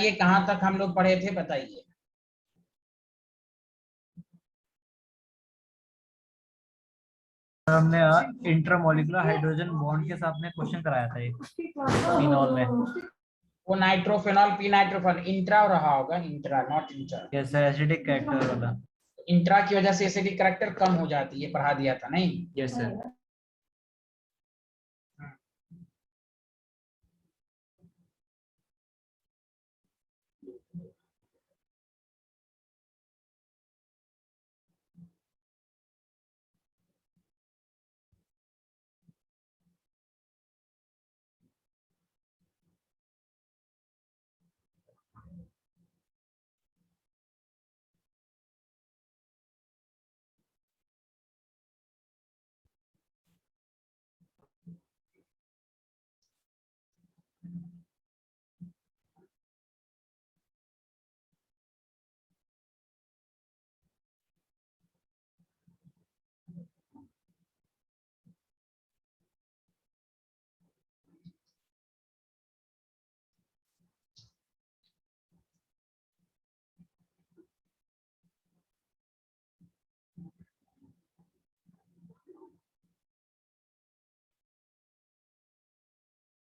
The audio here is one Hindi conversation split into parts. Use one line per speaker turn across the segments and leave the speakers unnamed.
बताइए कहाँ तक हम लोग पढ़े थे, बताइए।
हमने इंट्रामोलिकुलर हाइड्रोजन बॉन्ड के साथ में क्वेश्चन कराया था एक फिनॉल में।
वो नाइट्रोफेनॉल पी नाइट्रोफेनॉल इंट्रा रहा होगा, intra not inter.
Yes sir, acidic character वाला।
इंट्रा की वजह से एसिडिक कैरेक्टर कम हो जाती है, पढ़ा दिया था नहीं।
Yes sir.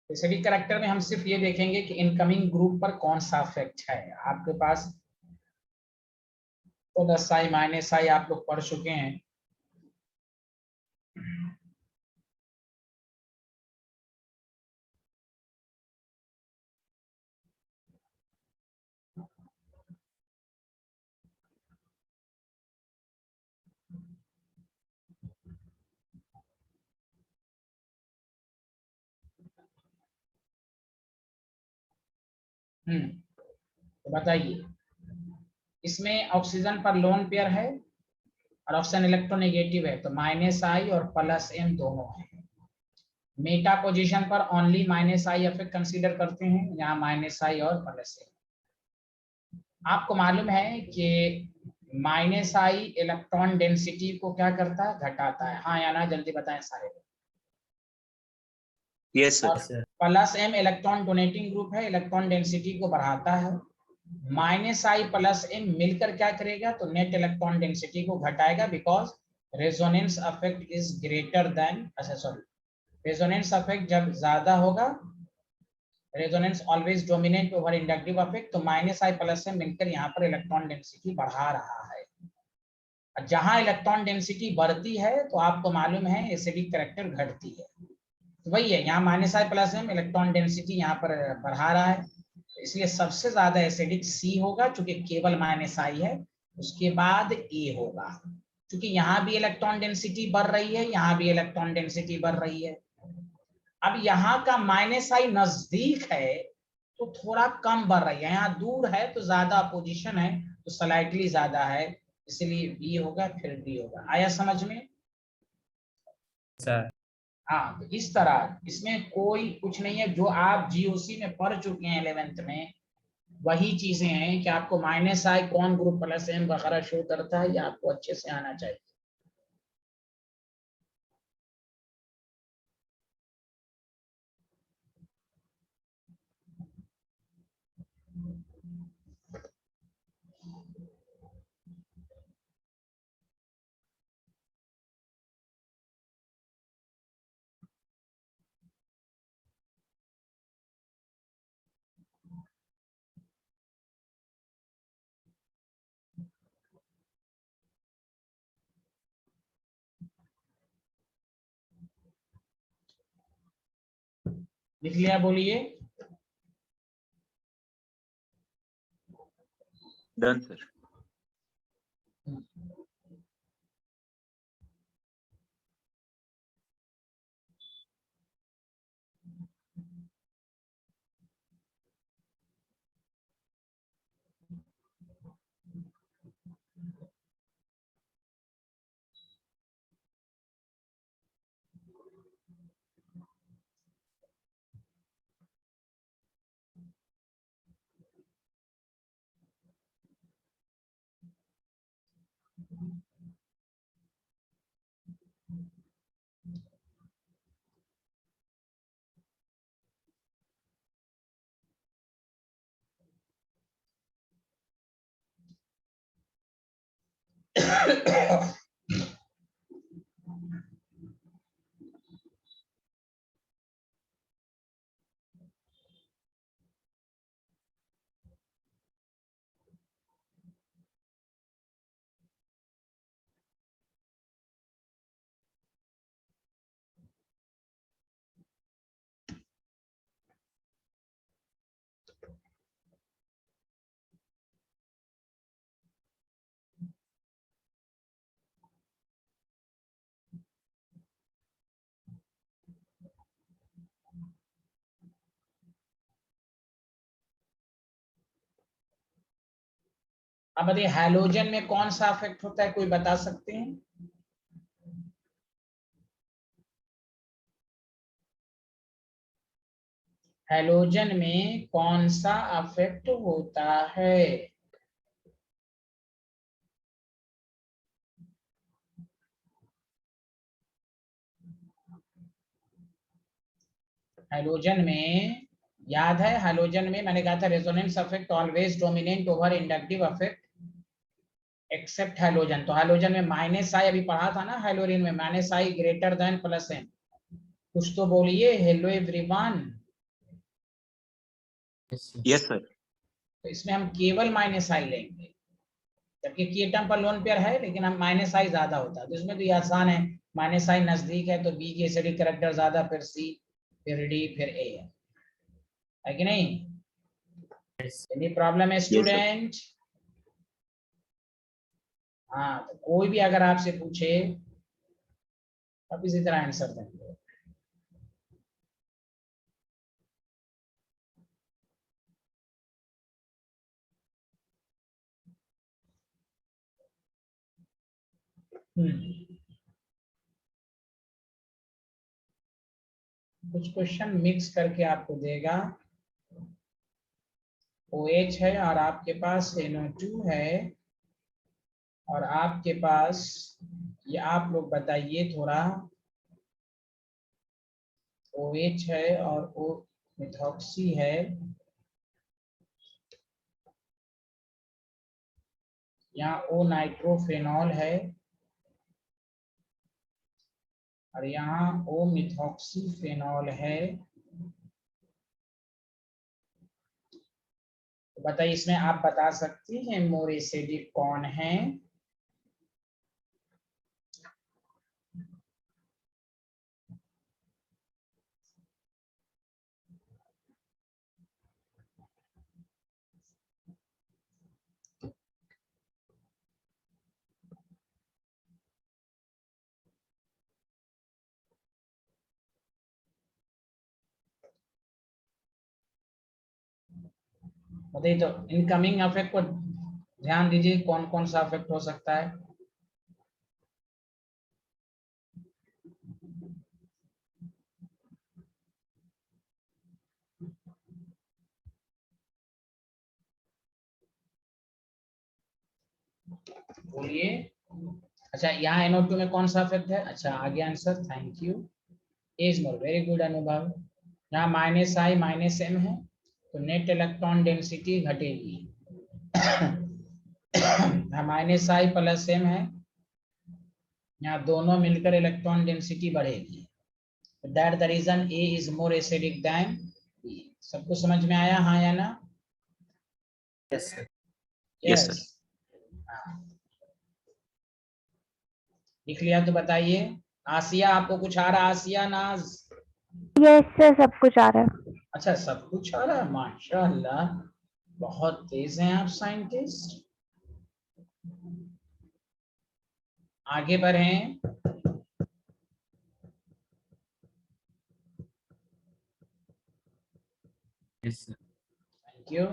एसिडिक कैरेक्टर में हम सिर्फ ये देखेंगे कि इनकमिंग ग्रुप पर कौन सा इफेक्ट है। आपके पास प्लस आई माइनस आई आप लोग पढ़ चुके हैं। तो बताइए, इसमें ऑक्सीजन पर लोन पेयर है और ऑक्सीजन इलेक्ट्रोनेगेटिव है, तो माइनस आई और प्लस एम दोनों है। मेटा पोजीशन पर only minus I effect consider करते हैं, यहाँ माइनस आई और प्लस एम। आपको मालूम है कि माइनस आई इलेक्ट्रॉन डेंसिटी को क्या करता है, घटाता है। हाँ या ना, जल्दी बताएं सारे।
यस
और
sir.
Plus M electron donating group है, इलेक्ट्रॉन डेंसिटी को बढ़ाता है। माइनस आई प्लस एम मिलकर क्या करेगा, तो नेट इलेक्ट्रॉन डेंसिटी को घटाएगा, because resonance effect is greater than, अच्छा सॉरी, रेजोनेंस इफेक्ट जब ज्यादा होगा, resonance always dominate over inductive effect, तो माइनस आई प्लस एम मिलकर यहाँ पर इलेक्ट्रॉन डेंसिटी बढ़ा रहा है। जहां इलेक्ट्रॉन डेंसिटी बढ़ती है तो आपको मालूम है एसिडिक कैरेक्टर घटती है। तो वही है, यहाँ minus I plus M electron density यहाँ पर बढ़ा रहा है, इसलिए सबसे ज्यादा एसिडिक सी होगा, चूंकि केवल माइनस आई है। उसके बाद ए होगा, क्योंकि यहाँ भी इलेक्ट्रॉन डेंसिटी बढ़ रही है, यहाँ भी इलेक्ट्रॉन डेंसिटी बढ़ रही है। अब यहाँ का माइनस आई नजदीक है तो थोड़ा कम बढ़ रही है, यहाँ दूर है तो ज्यादा अपोजिशन है, तो स्लाइटली ज्यादा है, इसलिए बी होगा, फिर बी होगा। आया समझ में?
सर
हाँ, तो इस तरह इसमें कोई कुछ नहीं है, जो आप जीओसी में पढ़ चुके हैं 11th में, वही चीजें हैं कि आपको माइनस आई कौन ग्रुप प्लस एम वगैरह शो करता है, ये आपको अच्छे से आना चाहिए। लिख लिया, बोलिए।
Done sir.
अब बताइए हैलोजन में कौन सा इफेक्ट होता है, कोई बता सकते हैं? हैलोजन में कौन सा इफेक्ट होता है? हैलोजन में याद है, हैलोजन में मैंने कहा था resonance effect always dominate over inductive effect except halogen. तो हैलोजन में माइनस आई अभी पढ़ा था ना, हैलोरिन में minus I greater than plus N. कुछ तो बोलिए। Hello everyone.
Yes sir.
तो इसमें हम केवल माइनस आई लेंगे, जबकि कीटम पर लोन पेयर है लेकिन हम माइनस आई ज्यादा होता है, तो इसमें तो ये आसान है। माइनस आई नजदीक है तो बी की एसिडिक कैरेक्टर ज्यादा, फिर सी, फिर डी, फिर ए है कि नहीं? एनी प्रॉब्लम है स्टूडेंट? हाँ, तो कोई भी अगर आपसे पूछे अब इसी तरह आंसर देंगे। कुछ क्वेश्चन मिक्स करके आपको देगा। OH है और आपके पास NO2 है, और आपके पास ये, आप लोग बताइए थोड़ा, OH है और O मिथॉक्सी है, यहाँ O नाइट्रोफेनॉल है, और यहाँ O मिथॉक्सी फेनॉल है। तो बताइए इसमें आप बता सकती हैं मोर एसिडिक कौन है? बताइए, तो इनकमिंग अफेक्ट को ध्यान दीजिए, कौन कौन सा अफेक्ट हो सकता है? बोलिए। अच्छा, यहाँ NO2 में कौन सा इफेक्ट है? अच्छा, आगे answer, thank you. Is more, very good Anubhav. यहाँ माइनस आई माइनस एम है तो नेट इलेक्ट्रॉन डेंसिटी घटेगी। माइनस आई प्लस एम है, यहाँ दोनों मिलकर इलेक्ट्रॉन डेंसिटी बढ़ेगी। That the reason A is more acidic than B. सबको समझ में आया, हाँ या ना?
Yes sir.
Yes sir.
लिख लिया तो बताइए। आसिया, आपको कुछ आ रहा? आसिया, नाज?
यस सर, सब कुछ आ रहा है।
अच्छा, सब कुछ आ रहा है, माशाल्लाह, बहुत तेज हैं आप साइंटिस्ट। आगे बढ़ें।
Yes sir.
Thank you.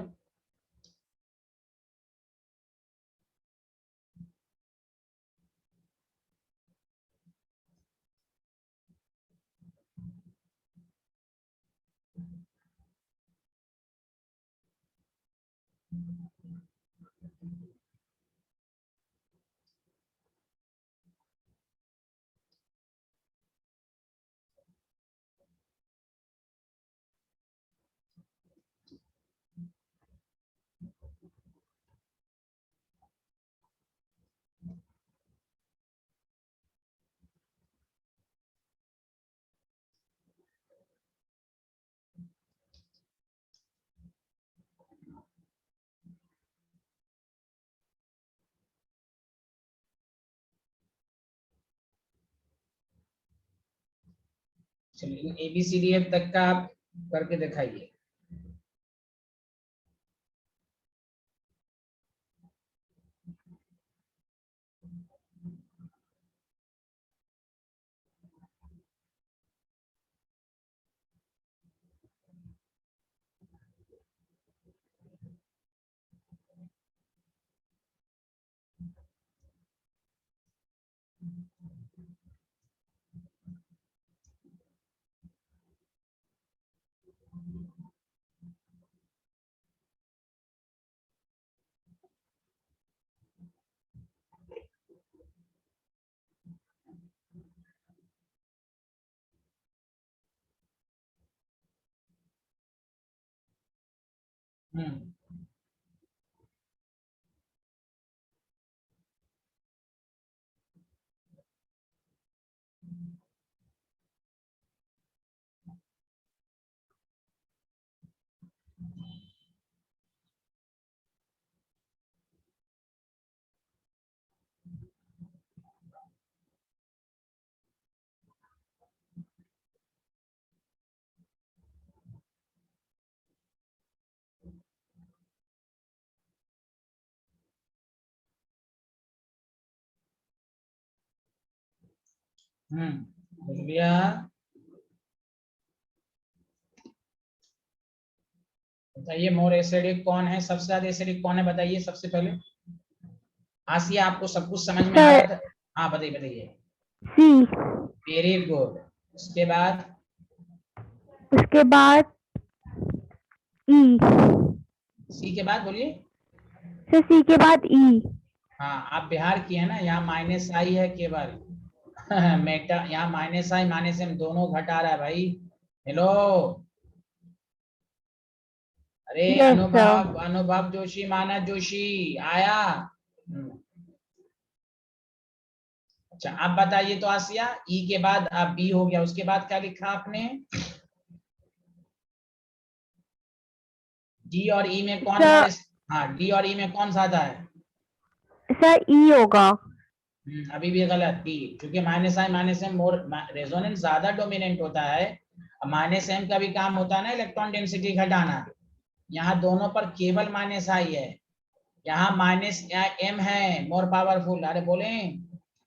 चलिए ABCDF तक का आप करके दिखाइए। हम्म बुझ गया। बताइए मोर एसिडिक कौन है, सबसे ज्यादा एसिडिक कौन है, बताइए सबसे पहले। आसिया आपको सब कुछ समझ में आ
सर
रहा था? हाँ बताइए बताइए।
सी,
वेरी गुड। उसके बाद
उसके बाद ई,
सी के बाद बोलिए।
सर सी के बाद ई।
हाँ आप बिहार की है ना, यहाँ माइनस आई है केवल। मेटा यहाँ माइनस आई माइनस एम दोनों घटा रहा है भाई। हेलो, अरे
यस
अनुभव
सर।
अनुभव जोशी मानस जोशी आया। अच्छा आप बताइए तो आसिया, ई के बाद अब बी हो गया, उसके बाद क्या लिखा आपने? डी और ई में कौन मोर?
सर
हाँ डी और ई में कौन ज्यादा है?
सर ई होगा।
अभी भी गलत। डी, क्योंकि minus I minus am more resonance ज्यादा डोमिनेंट होता है। माइनस एम का भी काम होता है ना इलेक्ट्रॉन डेंसिटी घटाना। यहाँ दोनों पर केवल माइनस आई है, यहाँ माइनस एम है मोर पावरफुल। अरे बोले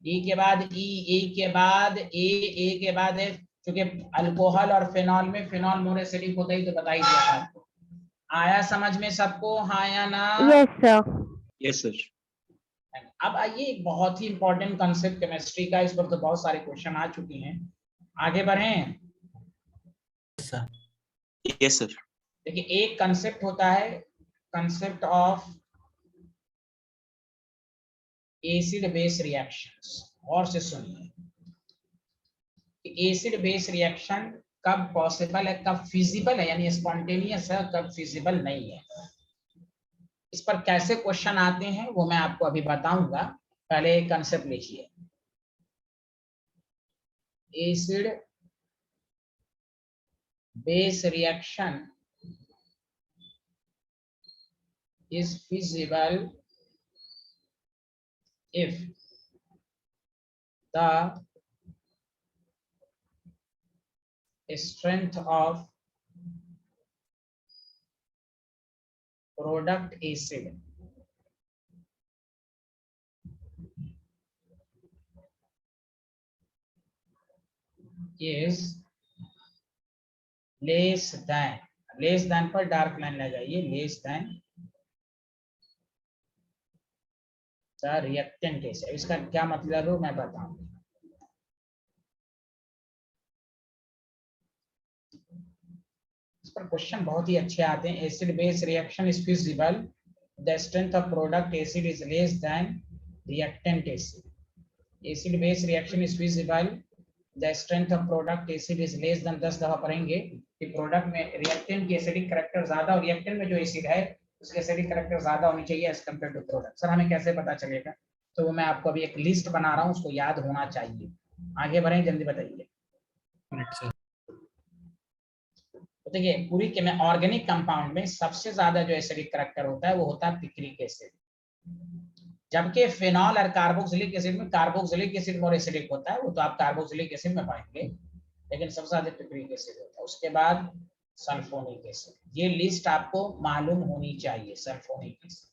डी के बाद ई, ए के बाद ए के बाद एफ। क्योंकि अल्कोहल और फिनॉल में फिनॉल मोर एसिडिक होता ही तो बता ही दिया था आपको। आया समझ में सबको, हाँ या ना?
Yes sir.
Yes, sir.
अब आइए एक बहुत ही इंपॉर्टेंट कंसेप्ट केमिस्ट्री का, इस पर तो बहुत सारे क्वेश्चन आ चुके हैं, आगे बढ़ें।
Yes, sir.
देखिए एक कंसेप्ट होता है, concept of acid base reactions. और से सुनिए, एसिड बेस रिएक्शन कब पॉसिबल है, कब फिजिबल है, यानी स्पॉन्टेनियस है, कब फिजिबल नहीं है। इस पर कैसे क्वेश्चन आते हैं वो मैं आपको अभी बताऊंगा। पहले एक कंसेप्ट लिखिए, acid base reaction is feasible if the strength of product acid is less than पर डार्क लाइन लगाइए, less than the reactant acid. इसका क्या मतलब है मैं बताऊंगा। इस पर क्वेश्चन बहुत ही अच्छे आते हैं। Acid base reaction is feasible, the strength of product acid is less than reactant acid. Acid base reaction is feasible, the strength of product acid is less than. 10 दफा पढ़ेंगे कि प्रोडक्ट में रिएक्टेंट की एसिडिक कैरेक्टर ज्यादा और रिएक्टेंट में जो एसिड है उसके एसिडिक कैरेक्टर ज्यादा होनी चाहिए as compare to product. Sir हमें कैसे पता चलेगा? तो वो मैं आपको अभी एक लिस्ट बना रहा हूँ, उसको याद होना चाहिए। आगे बढ़ें, जल्दी बताइए। तो देखिए पूरी के में ऑर्गेनिक कंपाउंड में सबसे ज्यादा जो एसिडिक कैरेक्टर होता है वो होता है पिक्रिक एसिड, जबकि फिनॉल और कार्बोक्सिलिक एसिड में कार्बोक्सिलिक एसिड मोर एसिडिक होता है, वो तो आप कार्बोक्सिलिक एसिड में पाएंगे। लेकिन सबसे ज्यादा पिपरिक एसिड होता है। उसके बाद सल्फोनिक एसिड। ये लिस्ट आपको मालूम होनी चाहिए। सल्फोनिक एसिड,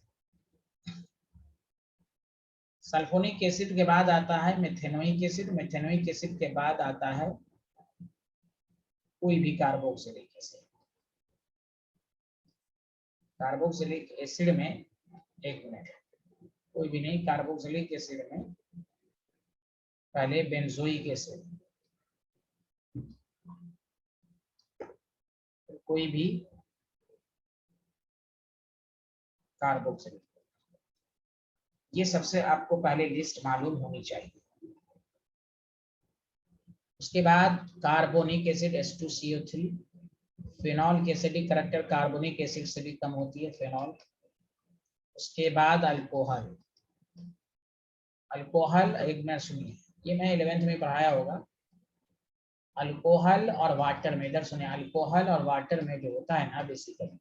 सल्फोनिक एसिड के बाद आता है मेथेनोइक एसिड। मेथेनोइक एसिड के बाद आता है कोई भी कार्बोक्सिलिक एसिड। कार्बोक्सिलिक एसिड में, एक मिनट, कोई भी नहीं, कार्बोक्सिलिक एसिड में पहले बेंजोइक एसिड, कोई भी कार्बोक्सिलिक, ये सबसे आपको पहले लिस्ट मालूम होनी चाहिए। उसके बाद कार्बोनिक एसिड H2CO3, फिनॉल की एसिडिक करैक्टर कार्बोनिक एसिड से भी कम होती है, फिनॉल। उसके बाद अल्कोहल। अल्कोहल एक मिनट सुनिए, ये मैं 11th में पढ़ाया होगा। अल्कोहल और वाटर में, इधर सुनिए, अल्कोहल और वाटर में जो होता है ना बेसिकली,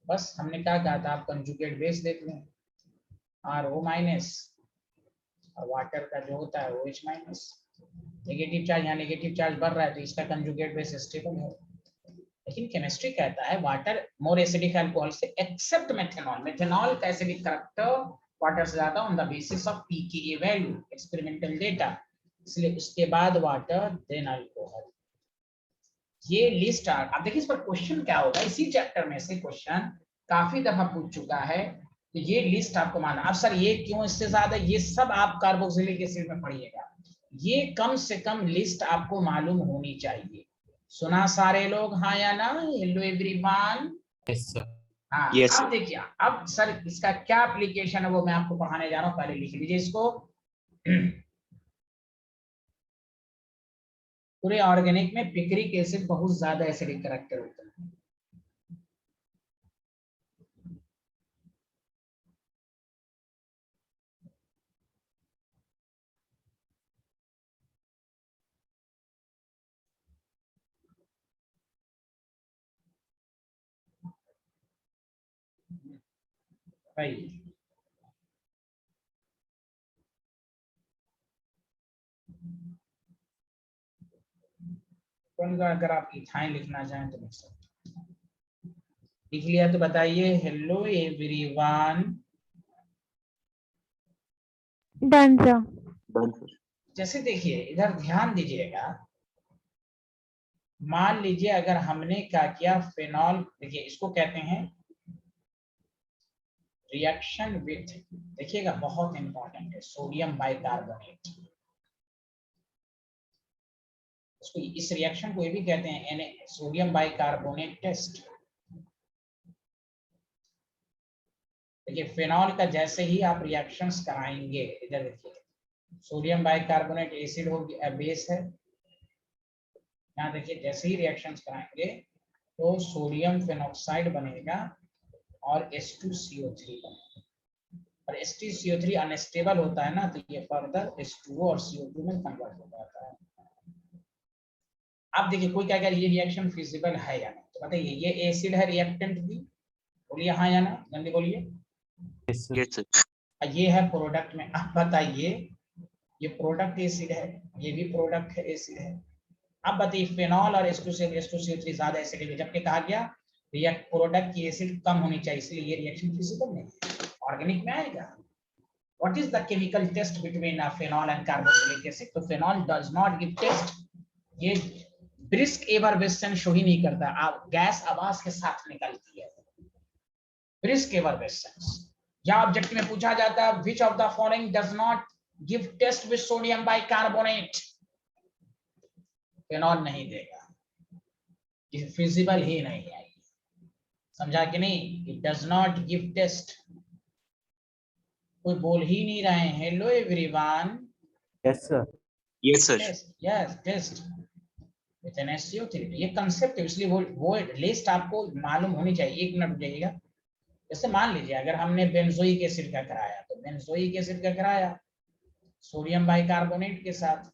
बस हमने क्या कहा था, आप कंजुगेट बेस देख लें, RO- और वाटर का जो होता है OH-। नेगेटिव चार्ज, यहाँ नेगेटिव चार्ज बढ़ रहा है तो इसका कंजुगेट बेस स्टेबल है। लेकिन केमिस्ट्री कहता है वाटर मोर एसिडिक अल्कोहल से एक्सेप्ट मेथनॉल। मेथनॉल का एसिडिक करैक्टर वाटर से ज्यादा on the basis of pKa value, experimental data. इसलिए उसके बाद वाटर देन अल्कोहल। ये लिस्ट आप देखिए, इस पर क्वेश्चन क्या होगा, इसी चैप्टर में से क्वेश्चन काफी दफा पूछ चुका है। तो ये लिस्ट आपको मानना। अब सर ये क्यों इससे ज्यादा, ये सब आप कार्बोक्सिलिक एसिड में पढ़िएगा। ये कम से कम लिस्ट आपको मालूम होनी चाहिए। सुना सारे लोग, हाँ या ना? Hello everyone.
Yes sir.
हाँ,
Yes,
अब देखिए, अब सर इसका क्या एप्लीकेशन है वो मैं आपको पढ़ाने जा रहा हूँ, पहले लिख लीजिए इसको। पूरे ऑर्गेनिक में पिक्रिक एसिड बहुत ज्यादा एसिडिक करैक्टर होता है। भाई अगर आप इथाइन लिखना चाहें तो लिख सकते हैं। लिख लिया तो बताइए। Hello everyone.
Done sir.
done, sir.
जैसे देखिए, इधर ध्यान दीजिएगा। मान लीजिए अगर हमने क्या किया, फिनॉल, देखिए इसको कहते हैं रिएक्शन विथ, देखिएगा बहुत इंपॉर्टेंट है, सोडियम बाइकार्बोनेट। इसको, इस रिएक्शन को ये भी कहते हैं सोडियम बाइकार्बोनेट टेस्ट। देखिए फिनॉल का जैसे ही आप रिएक्शंस कराएंगे, इधर देखिए, सोडियम बाइकार्बोनेट एसिड हो गया, बेस है। यहाँ देखिए जैसे ही रिएक्शंस कराएंगे तो सोडियम फेनोक्साइड बनेगा और H2CO3 बनेगा। और H2CO3 अनस्टेबल होता है ना, तो ये फर्दर H2O और CO2 में कन्वर्ट हो जाता है। अब देखिए कोई क्या कह रहा है, ये रिएक्शन फिजिबल है या नहीं, तो बताइए ये एसिड है, रिएक्टेंट भी, बोलिए हाँ या ना, जल्दी बोलिए।
Yes sir.
Yes, sir.
ये है प्रोडक्ट में। अब बताइए, ये प्रोडक्ट एसिड है, ये भी प्रोडक्ट है, एसिड है। अब बताइए फिनॉल और H2CO3 ज्यादा एसिडिक है, जबकि कहा गया रिएक्ट प्रोडक्ट की एसिड कम होनी चाहिए, इसलिए ये रिएक्शन फिजिबल नहीं है, ऑर्गेनिक में आएगा। What is the chemical test between phenol and carboxylic acid? तो phenol does not give test। ये ब्रिस्क एवरवेशन शो ही नहीं करता, आप गैस आवाज के साथ निकलती है, ब्रिस्क एवरवेशन। या ऑब्जेक्ट में पूछा जाता है which of the following does not give test with sodium bicarbonate? Phenol नहीं देगा, ये फिजिबल ही नहीं है, समझा कि नहीं? It does not give test. कोई बोल ही नहीं रहे हैं, hello everyone.
Yes sir.
Yes, sir.
Yes test with an SO3, ये कांसेप्ट है, इसलिए वो लिस्ट आपको मालूम होनी चाहिए। एक मिनट जाइएगा। जैसे मान लीजिए अगर हमने बेंजोइक एसिड का कराया, तो बेंजोइक एसिड का कराया सोडियम बाइकार्बोनेट के साथ,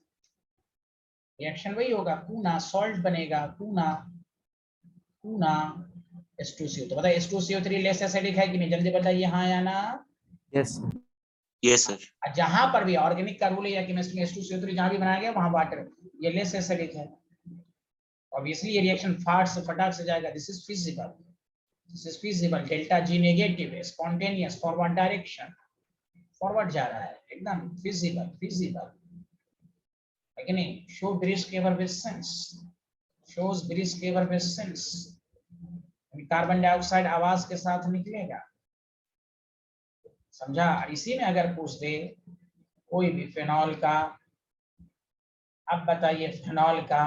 रिएक्शन वही होगा, कूना सॉल्ट बनेगा, कूना कूना H2CO। तो बताइए H2CO3 लेस एसिडिक है कि नहीं, जल्दी बताइए हाँ या ना?
Yes sir.
Yes, sir.
जहां पर भी ऑर्गेनिक का रूल है या केमिस्ट्री में H2CO3 जहां भी बनाया गया वहां वाटर, ये लेस एसिडिक है, ऑब्वियसली ये रिएक्शन फाट से फटाक से जाएगा। This is feasible, this is feasible. Delta G negative है, स्पॉन्टेनियस, फॉरवर्ड डायरेक्शन, फॉरवर्ड जा रहा है, एकदम फिजिबल, फिजिबल है कि नहीं? Show brisk effervescence, shows brisk effervescence. Carbon dioxide आवाज के साथ निकलेगा, समझा? इसी में अगर पूछ दे कोई भी फेनॉल का, अब बताइए फेनॉल का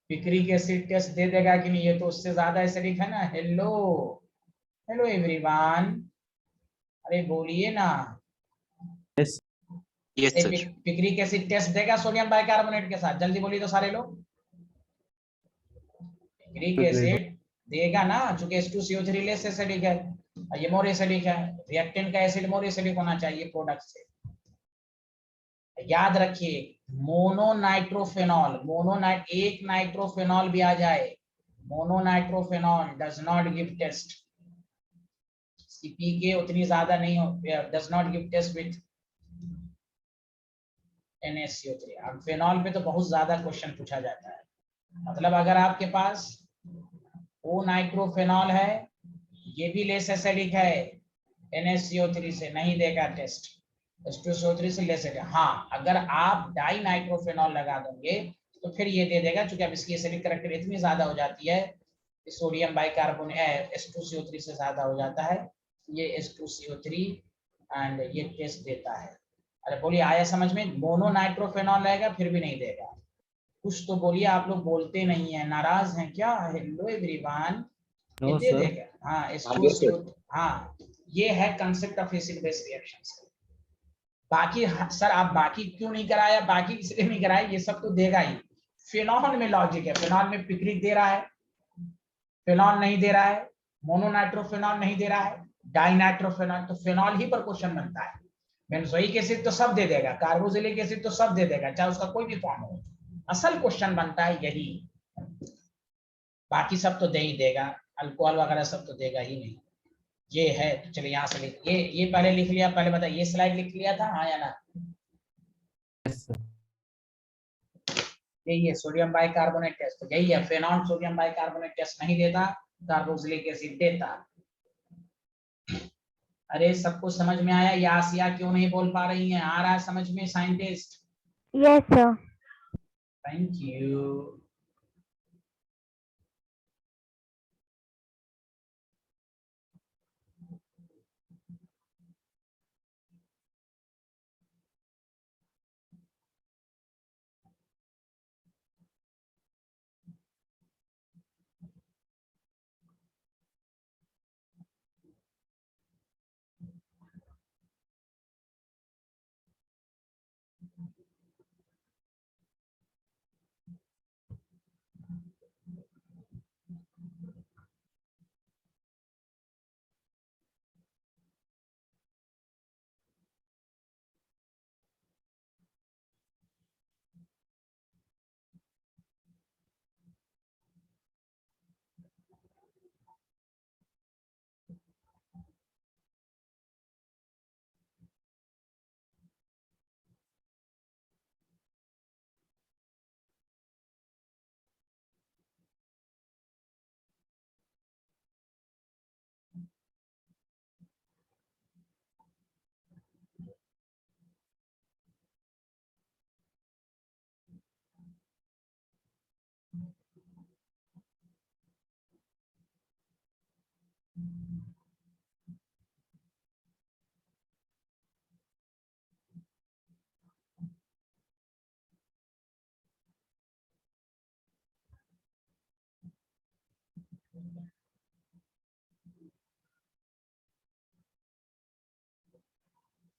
पिक्रिक एसिड टेस्ट दे देगा कि नहीं? ये तो उससे ज्यादा एसिडिक है ना। हेलो हेलो एवरीवन, अरे बोलिए ना।
Yes.
Yes, sir.
Picric acid test देगा सोडियम बाइकार्बोनेट के साथ? जल्दी बोलिए तो सारे लोग। पिक्रिक एसिड देगा ना, चूंकि H2CO3 लेस एसिडिक है, ये मोर एसिडिक है। रिएक्टेंट का एसिड मोर एसिडिक होना चाहिए प्रोडक्ट से। याद रखिए, मोनोनाइट्रोफेनॉल, मोनोनाइट, एक नाइट्रोफेनॉल भी आ जाए, mononitrophenol does not give test, pK उतनी ज्यादा नहीं हो, does not give test with NaCO3। अब फेनॉल पे तो बहुत ज्यादा क्वेश्चन पूछा जाता है, मतलब अगर आपके पास ओ नाइट्रोफेनॉल है, ये भी लेस एसिडिक है, NaCO3 से नहीं देगा टेस्ट, H2SO3 से लेस है। हाँ, अगर आप डाई नाइट्रोफेनॉल लगा दोगे तो फिर ये दे देगा, क्योंकि अब इसकी एसिडिक कैरेक्टर इतनी ज्यादा हो जाती है, सोडियम बाइकार्बोनेट H2CO3 से ज्यादा हो जाता है, ये H2CO3 एंड ये टेस्ट देता है। अरे बोलिए, आया समझ में? मोनो नाइट्रोफेनॉल रहेगा फिर भी नहीं देगा। कुछ तो बोलिए, आप लोग बोलते नहीं है, नाराज हैं क्या? हेलो एवरीवन, ये
No,
दे
sir.
देगा। हाँ,
yes,
H2CO, हाँ, ये है concept of acid base reactions. बाकी सर आप बाकी क्यों नहीं कराया? बाकी इसलिए नहीं कराया, ये सब तो देगा ही। फिनॉल में लॉजिक है, फिनॉल में पिक्रिक दे रहा है, फिनॉल नहीं दे रहा है, मोनोनाइट्रोफिनॉल नहीं दे रहा है, डाइनाइट्रोफिनॉल, तो फिनॉल ही पर क्वेश्चन बनता है। बेंजोइक एसिड तो सब दे देगा, कार्बोक्सिलिक एसिड तो सब दे देगा, चाहे उसका कोई भी फॉर्म हो। असल क्वेश्चन बनता है यही, बाकी सब तो दे ही देगा, अल्कोहल वगैरह सब तो देगा ही नहीं। ये है, तो चलिए यहाँ से लिख, ये पहले लिख लिया, पहले बताइए, ये स्लाइड लिख लिया था हाँ या ना?
Yes, sir.
यही है सोडियम बाइकार्बोनेट टेस्ट, तो यही है। फेनॉल सोडियम बाइकार्बोनेट टेस्ट नहीं देता, कार्बोक्सिलिक एसिड देता। अरे सबको समझ में आया? या आसिया क्यों नहीं बोल पा रही हैं? आ रहा है समझ में scientist?
Yes, sir.
Thank you.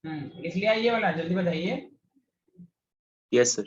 लिख लिया ये वाला? जल्दी बताइए।
yes, sir.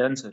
Done, sir.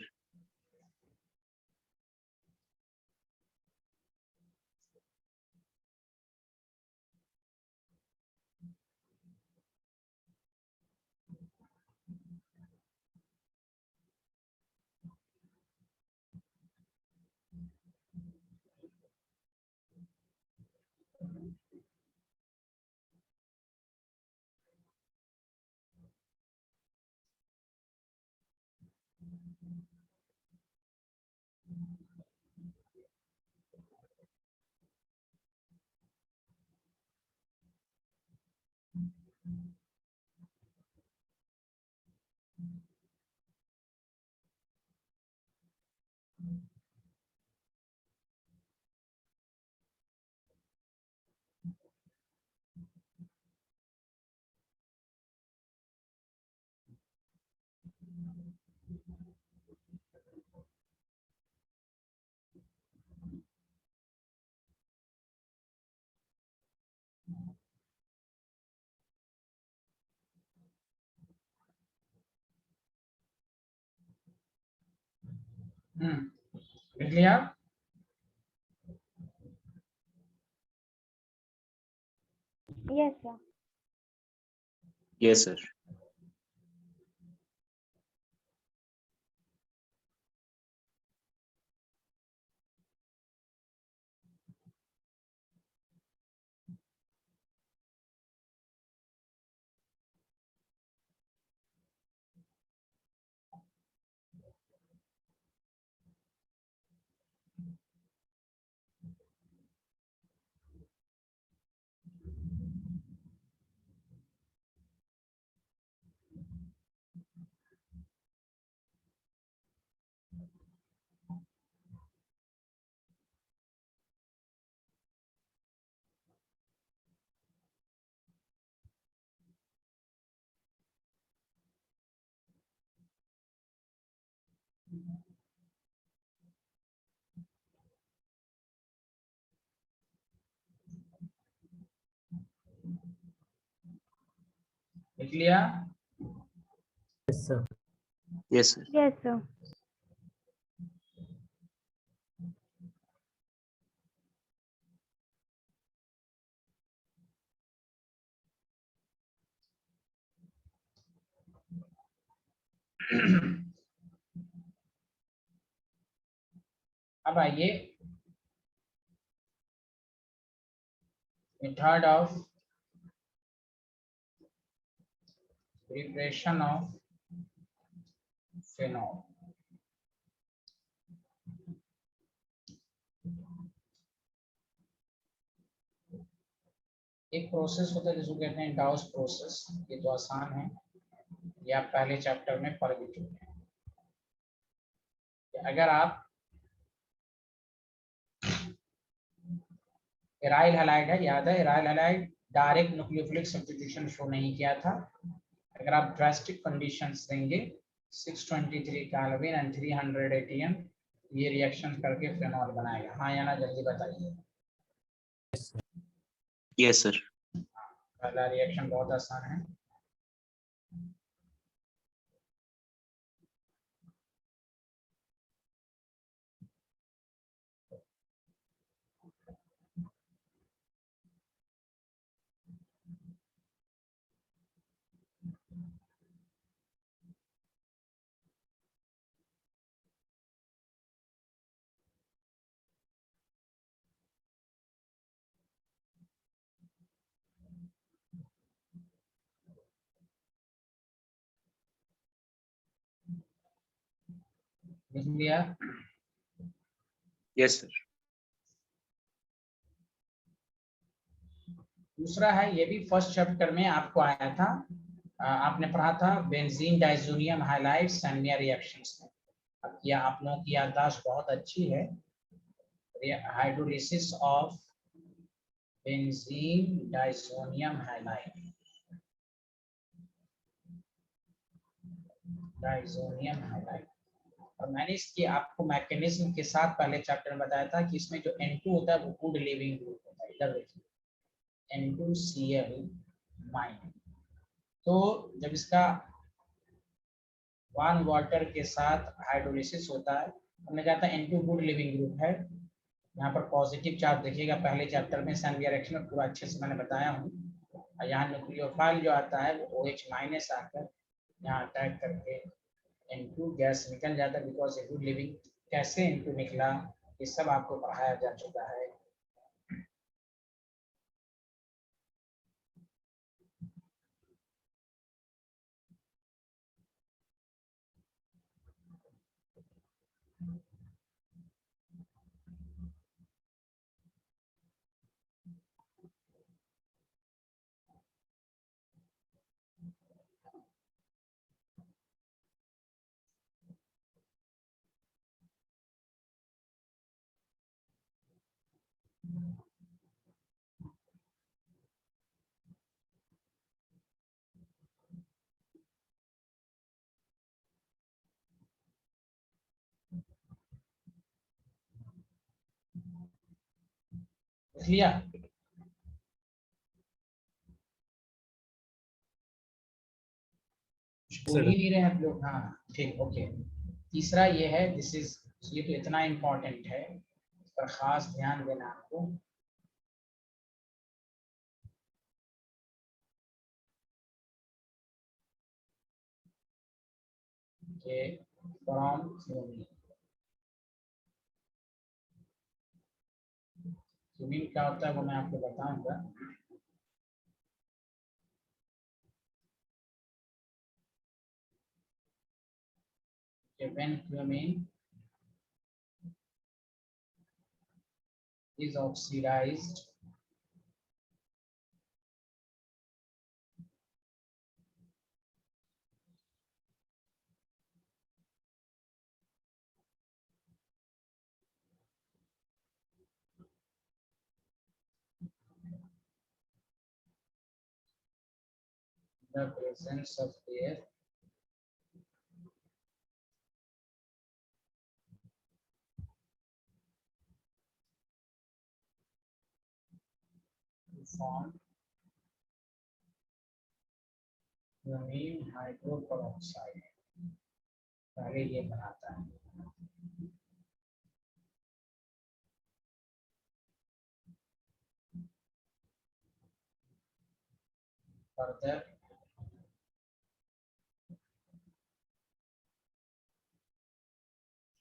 लिख लिया?
Yes, sir.
Yes, sir.
लिख लिया?
Yes, sir.
Yes, sir.
Yes, sir.
अब आइए method of preparation of phenol. एक प्रोसेस होता है जिसको कहते हैं डाउस प्रोसेस। ये तो आसान है, ये आप पहले चैप्टर में पढ़ भी चुके हैं। अगर आप एराइल हैलाइड है, याद है aryl halide direct nucleophilic substitution show नहीं किया था। अगर आप ड्रास्टिक कंडीशंस देंगे 623 केल्विन एंड 300 ATM, ये रिएक्शन करके फिनॉल बनाएगा। हाँ या ना, जल्दी बताइए।
Yes, sir.
पहला रिएक्शन बहुत आसान है। लिख लिया?
Yes, sir.
दूसरा है, ये भी फर्स्ट चैप्टर में आपको आया था, आपने पढ़ा था benzene diazonium halides and near reactions में। अब किया, आप लोगों की याददाश्त बहुत अच्छी है। Hydrolysis of benzene diazonium halide, diazonium halide. और मैंने इसकी आपको मैकेनिज्म के साथ पहले चैप्टर में बताया था कि इसमें जो N2 होता है वो गुड लिविंग ग्रुप होता है। इधर देखिए N2Cl-। तो जब इसका वार्म वाटर के साथ हाइड्रोलिसिस होता है। हमने कहा था N2 गुड लिविंग ग्रुप है। यहाँ पर पॉजिटिव चार्ज देखिएगा, पहले चैप्टर में सन रिएक्शन में पूरा अच्छे से मैंने बताया हूँ। और यहाँ न्यूक्लियोफाइल जो आता है वो OH माइनस आकर यहाँ अटैक करके N2 गैस निकल जाता है, बिकॉज गुड लिविंग। कैसे N2 निकला ये सब आपको पढ़ाया जा चुका है। लिया बोल ही नहीं रहे आप लोग। हाँ ठीक, ओके। तीसरा ये है, दिस इज, ये तो इतना इम्पोर्टेंट है, इस पर खास ध्यान देना आपको। कि फ्रॉम क्यूमीन क्या होता है वो मैं आपको बताऊंगा। when cumene is oxidized the presence of air to form cumene hydroperoxide, पहले ये बनाता है। further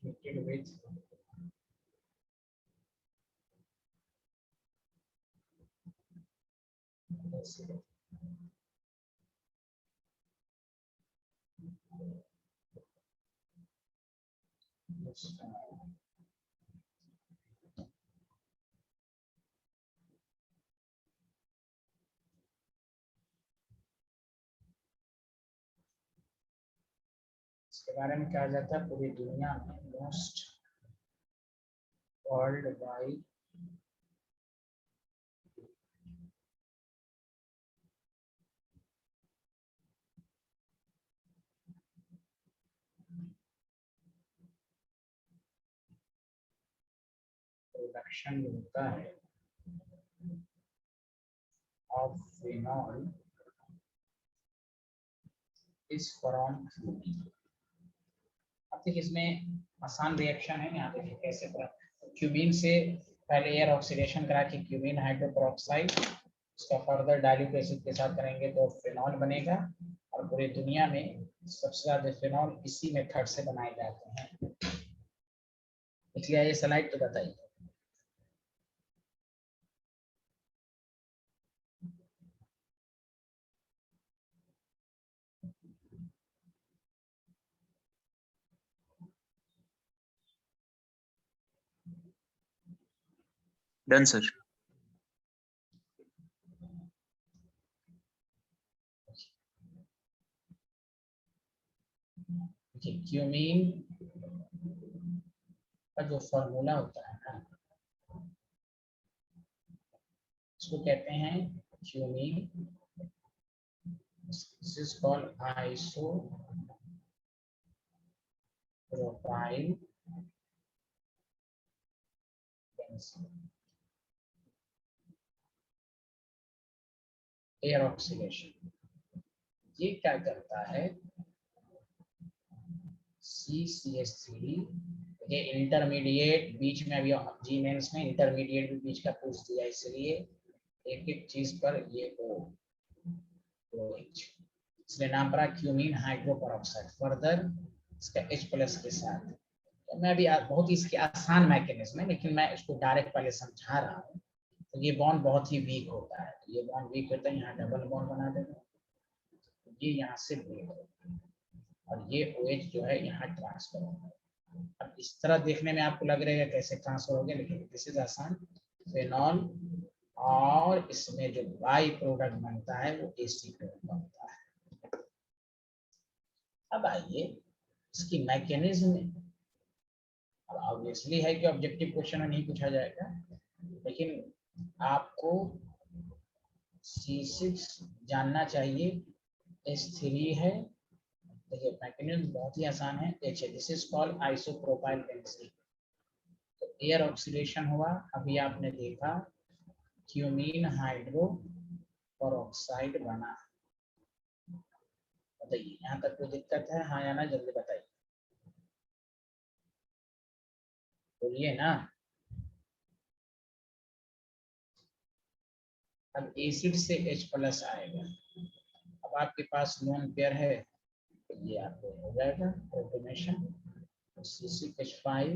treated with acid. इसके बारे में कहा जाता है पूरी दुनिया में मोस्ट वर्ल्ड वाइड प्रोडक्शन होता है ऑफ फिनॉल इस फ्रॉम। अब देखिए इसमें आसान रिएक्शन है, यहाँ देखिए कैसे क्यूमीन से पहले एयर ऑक्सीडेशन करा के क्यूमीन हाइड्रोपेरोक्साइड, उसका फर्दर डाइल्यूट एसिड के साथ करेंगे तो फिनॉल बनेगा। और पूरी दुनिया में सबसे ज्यादा फिनॉल इसी मेथड से बनाए जाते हैं। इसलिए ये स्लाइड तो बताइए।
Done sir.
क्यूमीन का जो फॉर्मूला होता है ना, इसको कहते हैं cumene, this is called isopropyl air oxidation. ये क्या करता है, CCH3, ये इंटरमीडिएट बीच में, अभी जी मेंस में इंटरमीडिएट भी बीच का पूछ दिया, इसलिए एक एक चीज पर ये OH, इसलिए नाम पड़ा क्यूमीन हाइड्रोपेरोक्साइड। फर्दर इसका H+ के साथ, तो मैं भी बहुत ही इसके आसान मैकेनिज्म है, लेकिन मैं इसको डायरेक्ट पहले समझा रहा हूँ। तो ये बॉन्ड बहुत ही वीक होता है, ये बॉन्ड वीक होता है, यहाँ डबल बॉन्ड बना देगा, ये यहाँ से ब्रेक होगा और ये OH जो है यहाँ ट्रांसफर होगा। अब इस तरह देखने में आपको लग रहा है कैसे ट्रांसफर हो गया, लेकिन दिस इज आसान। फेनॉल और इसमें जो बाई प्रोडक्ट बनता है वो AC प्रोडक्ट बनता है। अब आइए इसकी मैकेनिज्म में, अब ऑब्वियसली है कि ऑब्जेक्टिव क्वेश्चन में नहीं पूछा जाएगा, लेकिन आपको C6 जानना चाहिए, H3 है, देखिए मैकेनिज्म बहुत ही आसान है, H है, this is called isopropyl benzene. तो एयर ऑक्सीडेशन हुआ, अभी आपने देखा क्यूमीन हाइड्रोपेरोक्साइड बना। बताइए यहाँ तक कोई दिक्कत है? हाँ या ना, जल्दी बताइए, बोलिए ना। अब एसिड से H+ आएगा, अब आपके पास लोन पेयर है, ये आपको हो जाएगा प्रोटोनेशन, C6H5।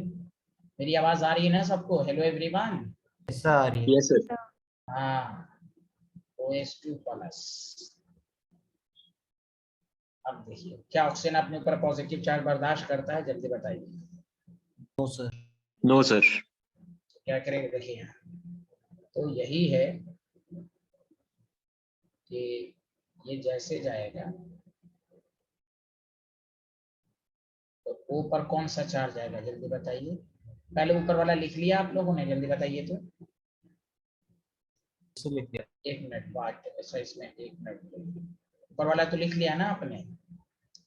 मेरी आवाज आ रही है ना सबको? Hello everyone.
ऐसा आ रही है।
Yes, sir.
हाँ, OH2+। अब देखिए क्या ऑक्सीजन अपने ऊपर पॉजिटिव चार्ज बर्दाश्त करता है? जल्दी बताइए।
No sir.
No, sir.
क्या करेंगे? देखिए यहाँ, तो यही है कि ये जैसे जाएगा तो ऊपर कौन सा चार्ज आएगा? जल्दी बताइए। पहले ऊपर वाला लिख लिया आप लोगों ने? जल्दी बताइए तो।
लिख दिया।
1 मिनट बाद, ऐसा इसमें 1 मिनट, ऊपर वाला तो लिख लिया ना आपने?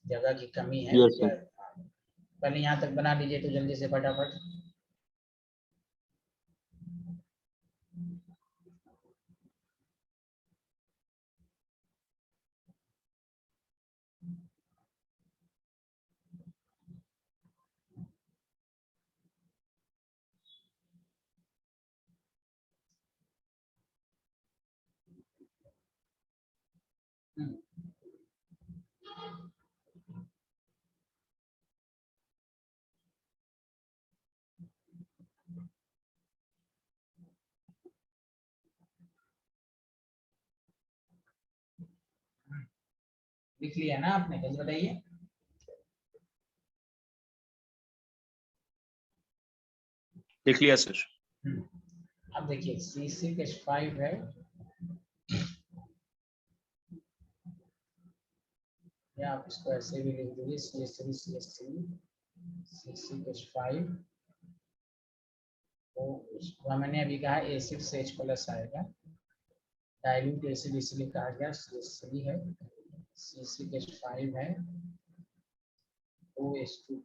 जगह की कमी है।
Yes, sir.
पहले यहाँ तक बना लीजिए तो जल्दी से फटाफट। लिख लिया ना आपने? जल्दी बताइए।
लिख लिया सर।
अब देखिए C6H5 है, या आप इसको ऐसे भी लिख दीजिए CH3 C6H5। तो मैंने अभी कहा एसिड से H+ आएगा, डाइल्यूट एसिड इसलिए कहा गया, CH3 है, C6H5 है, OH2+।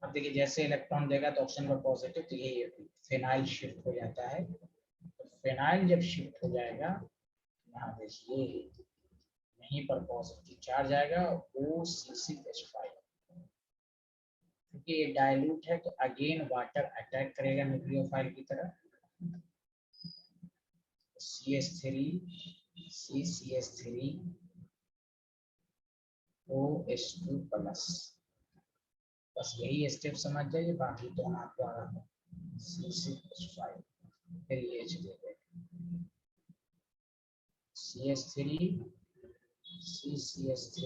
अब देखिए जैसे इलेक्ट्रॉन देगा तो ऑक्सीजन का पॉजिटिव, तो ये फिनाइल शिफ्ट हो जाता है। तो फिनाइल जब शिफ्ट हो जाएगा, यहाँ देखिए यहीं पर पॉजिटिव चार्ज आएगा, OC6H5। क्योंकि ये डाइल्यूट है तो अगेन वाटर अटैक करेगा न्यूक्लियोफाइल की तरह। CH3 CCH3 OH2+। बस यही स्टेप समझ जाइए, बाकी तो हम आपको C6H5 फिर ये H दे देंगे, CH3 CCH3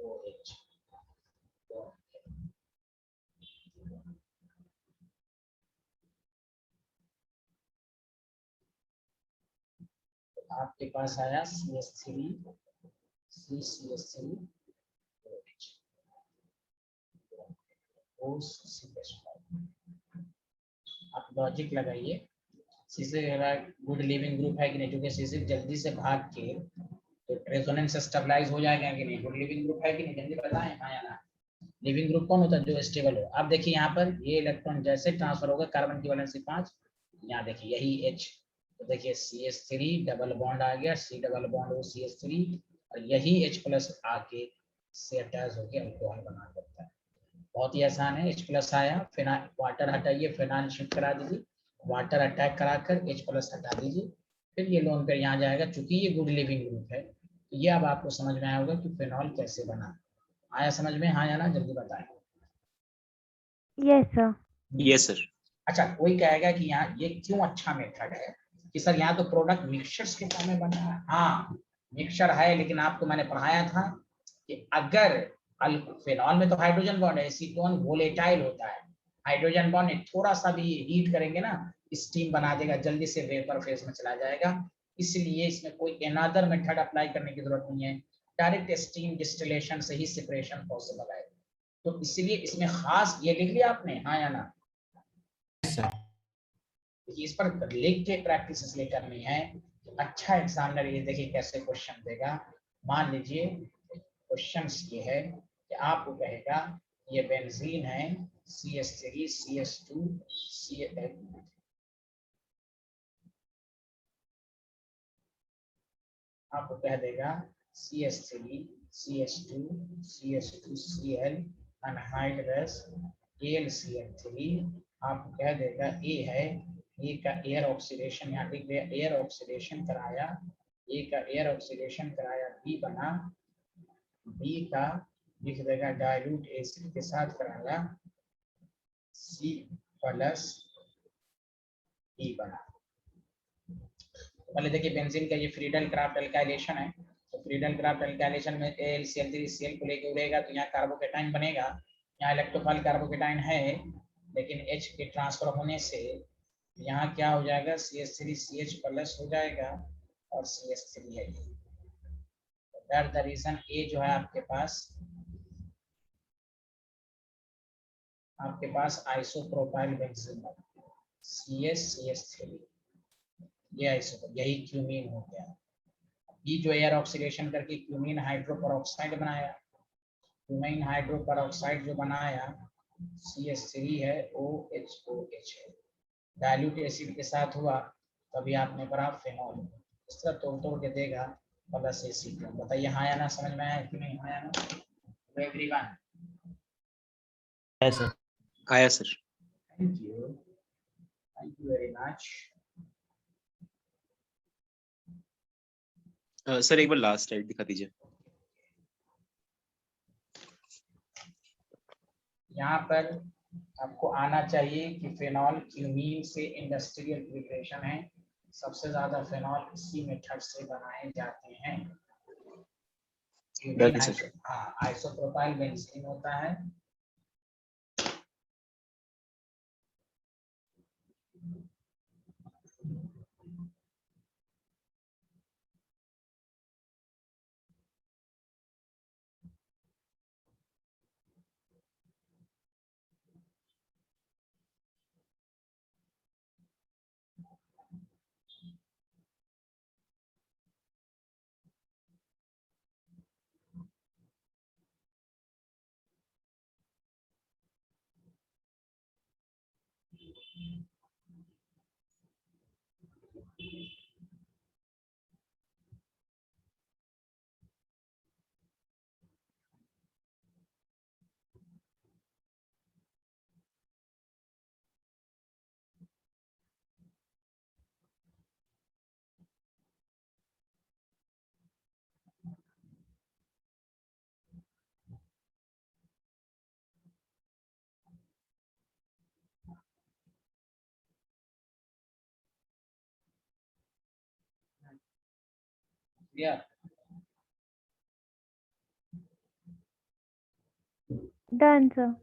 OH। आपके पास आया CH3 CCH3 OH2+। आप लॉजिक लगाइए, C6 गुड लिविंग ग्रुप है कि नहीं? क्योंकि C6 जल्दी से भाग के तो रेजोनेंस स्टेबलाइज हो जाएगा कि नहीं? गुड लिविंग ग्रुप है कि नहीं? जल्दी बताएं हाँ या ना। लिविंग ग्रुप कौन होता है? जो स्टेबल हो। अब देखिए यहाँ पर ये इलेक्ट्रॉन जैसे ट्रांसफर होगा, कार्बन की वैलेंसी 5, यहाँ देखिए यही H तो देखिए CH3 डबल बॉन्ड आ गया, C डबल बॉन्ड वो CH3 और यही H प्लस आके से अटैच होकर अल्कोहल बना देता है। बहुत ही आसान है। H प्लस आया, फिनाइल वाटर हटाइए, फिनाइल शिफ्ट करा दीजिए, वाटर अटैक कराकर H प्लस हटा दीजिए, फिर ये लोन पेयर यहाँ जाएगा। चूंकि ये गुड लिविंग ग्रुप है तो ये अब आपको समझ में आया होगा कि फिनॉल कैसे बना। आया समझ में? हाँ या ना, जल्दी बताएं।
Yes, sir.
Yes, sir.
अच्छा, कोई कहेगा कि यहाँ ये क्यों अच्छा मेथड है कि सर यहाँ तो प्रोडक्ट मिक्सचर्स के फॉर्म में बना है। हाँ मिक्सचर है, लेकिन आपको मैंने पढ़ाया था कि अगर फिनॉल में तो हाइड्रोजन बॉन्ड है, एसीटोन वोलेटाइल होता है, हाइड्रोजन बॉन्ड थोड़ा सा भी हीट करेंगे ना स्टीम बना देगा, जल्दी से वेपर फेज में चला जाएगा। इसलिए इसमें कोई अनदर मेथड अप्लाई करने की जरूरत नहीं है, डायरेक्ट स्टीम डिस्टिलेशन से ही सेपरेशन पॉसिबल है। तो इसलिए इसमें खास ये लिख लिया आपने, हाँ या ना? इस पर लिख के प्रैक्टिस इसलिए करनी है। अच्छा एग्जामिनर ये देखिए कैसे क्वेश्चन देगा। मान लीजिए क्वेश्चन ये है कि आपको कहेगा ये बेंजीन है CH3 CH2 Cl, आपको कह देगा CH3 CH2 CH2 Cl anhydrous AlCl3, आपको कह देगा A है, ए का एयर ऑक्सीडेशन यहाँ लिख दिया, एयर ऑक्सीडेशन कराया, ए का एयर ऑक्सीडेशन कराया, बी बना, बी का लिख देगा डाइल्यूट एसिड के साथ कराया, सी प्लस ई बना। तो पहले देखिए बेंजीन का ये फ्रीडल क्राफ्ट अल्काइलेशन है, तो फ्रीडल क्राफ्ट अल्काइलेशन में AlCl3 को लेके उड़ेगा तो यहाँ कार्बोकेटाइन बनेगा, यहाँ इलेक्ट्रोफाइल कार्बोकेटाइन है, लेकिन H के ट्रांसफर होने से यहाँ क्या हो जाएगा CH3 CH प्लस हो जाएगा और CH3 है। दैट द रीजन ए जो है आपके पास आइसोप्रोपाइल बेंजीन है CH3, ये आइसो यही क्यूमीन हो गया। ये जो एयर ऑक्सीडेशन करके क्यूमीन हाइड्रोपेरोक्साइड बनाया, क्यूमीन हाइड्रोपेरोक्साइड जो बनाया CH3 है OHOH है, डाइल्यूट एसिड के साथ हुआ तभी आपने पढ़ा फिनॉल। इस तरह तोड़ तोड़ के देगा प्लस एसीटोन। बताइए हाँ या ना, समझ में आया कि नहीं? हाँ या ना एवरीवन?
Yes, sir.
आया sir.
Thank you very much.
Sir एक बार लास्ट स्लाइड दिखा दीजिए।
यहाँ पर आपको आना चाहिए कि फिनॉल क्यूमीन से इंडस्ट्रियल प्रिपरेशन है, सबसे ज्यादा फिनॉल इसी मेथड से बनाए जाते हैं। क्यूमीन आइसोप्रोपाइल बेंजीन होता है, या
Done, sir.